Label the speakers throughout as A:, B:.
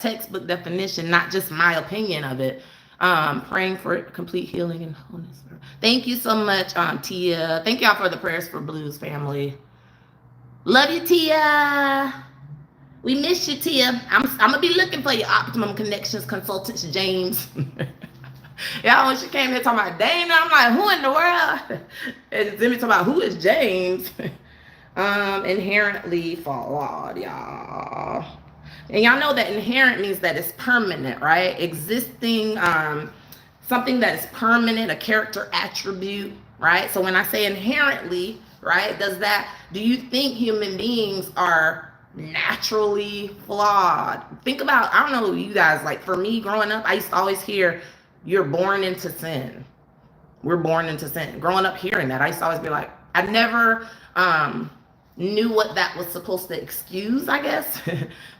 A: textbook definition, not just my opinion of it. Praying for complete healing and wholeness. Thank you so much, Tia. Thank y'all for the prayers for Blues family. Love you, Tia. We miss you, Tia. I'm gonna be looking for your Optimum Connections consultants, James. Y'all, when she came here talking about Dana, I'm like, who in the world? And then we talking about who is James? Inherently flawed, y'all. And y'all know that inherent means that it's permanent, right? Existing, something that is permanent, a character attribute, right? So when I say inherently, right, do you think human beings are naturally flawed? Think about, I don't know, you guys, like for me growing up, I used to always hear, you're born into sin. We're born into sin. Growing up hearing that, I used to always be like, I never knew what that was supposed to excuse, I guess.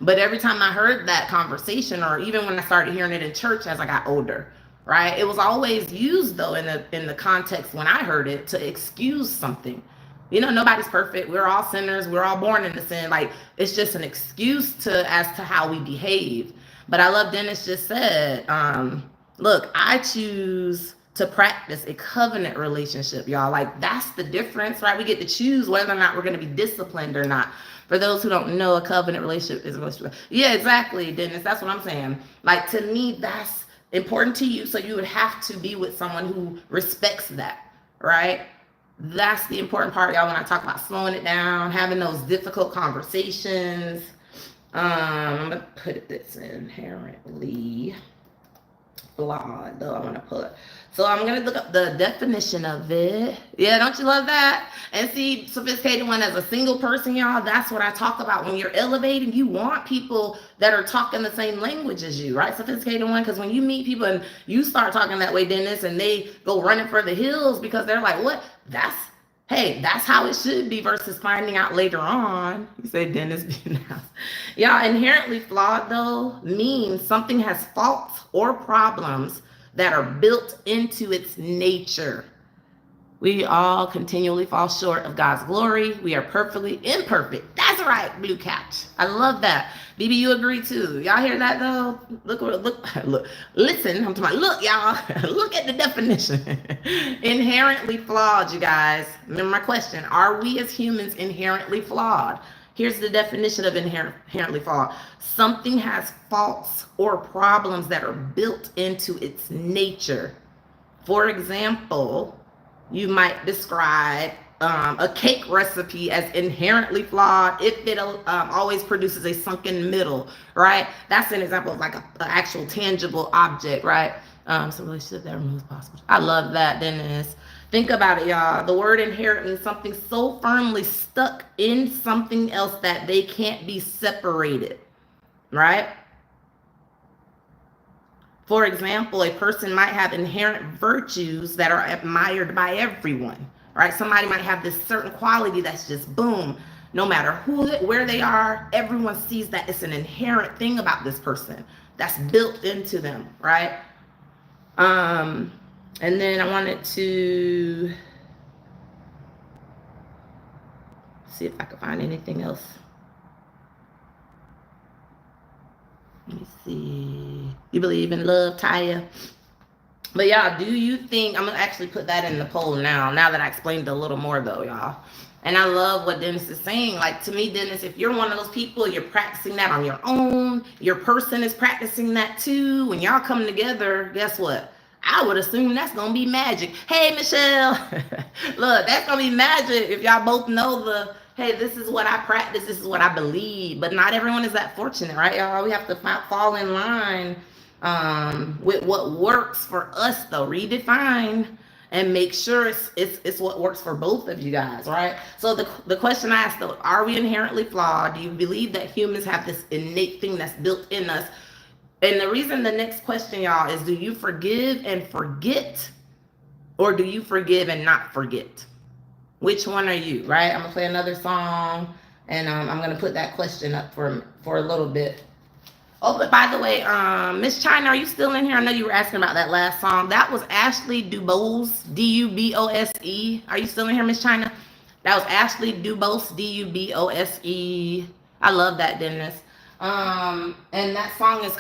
A: But every time I heard that conversation, or even when I started hearing it in church as I got older, right, it was always used though in the context when I heard it to excuse something. You know, nobody's perfect. We're all sinners. We're all born into sin. Like, it's just an excuse as to how we behave. But I love Dennis just said, look, I choose to practice a covenant relationship, y'all. Like, that's the difference, right? We get to choose whether or not we're going to be disciplined or not. For those who don't know, a covenant relationship is a relationship. Yeah, exactly, Dennis. That's what I'm saying. Like, to me, that's important to you. So you would have to be with someone who respects that, right? That's the important part, y'all, when I talk about slowing it down, having those difficult conversations. I'm going to put this inherently flawed, though I want to put. So I'm going to look up the definition of it. Yeah, don't you love that? And see, Sophisticated One, as a single person, y'all, that's what I talk about. When you're elevating, you want people that are talking the same language as you, right? Sophisticated One, because when you meet people and you start talking that way, Dennis, and they go running for the hills because they're like, what? Hey, that's how it should be, versus finding out later on. You say Dennis be nice. Y'all, inherently flawed, though, means something has faults or problems that are built into its nature. We all continually fall short of God's glory. We are perfectly imperfect. That's right, Blue Couch. I love that. BB, you agree too. Y'all hear that though? Look. Listen, I'm talking about, look, y'all. Look at the definition. Inherently flawed, you guys. Remember my question. Are we as humans inherently flawed? Here's the definition of inherently flawed. Something has faults or problems that are built into its nature. For example, you might describe a cake recipe as inherently flawed if it always produces a sunken middle, right? That's an example of like an actual tangible object, right? So relationship that removes possible. I love that, Dennis. Think about it, y'all. The word inherent means something so firmly stuck in something else that they can't be separated, right? For example, a person might have inherent virtues that are admired by everyone, right? Somebody might have this certain quality that's just boom, no matter where they are, everyone sees that it's an inherent thing about this person that's built into them, right? And then I wanted to see if I could find anything else. Let me see. You believe in love, Taya? But y'all, do you think, I'm going to actually put that in the poll now that I explained a little more though, y'all. And I love what Dennis is saying. Like, to me, Dennis, if you're one of those people, you're practicing that on your own, your person is practicing that too. When y'all come together, guess what? I would assume that's going to be magic. Hey, Michelle. Look, that's going to be magic if y'all both know hey, this is what I practice, this is what I believe. But not everyone is that fortunate, right, y'all? We have to fall in line with what works for us, though. Redefine and make sure it's what works for both of you guys, right? So the question I asked, though, are we inherently flawed? Do you believe that humans have this innate thing that's built in us? And the reason the next question, y'all, is do you forgive and forget, or do you forgive and not forget? Which one are you, right? I'm going to play another song, and I'm going to put that question up for a little bit. Oh, but by the way, Miss China, are you still in here? I know you were asking about that last song. That was Ashley Dubose, D-U-B-O-S-E. Are you still in here, Miss China? That was Ashley Dubose, D-U-B-O-S-E. I love that, Dennis. And that song is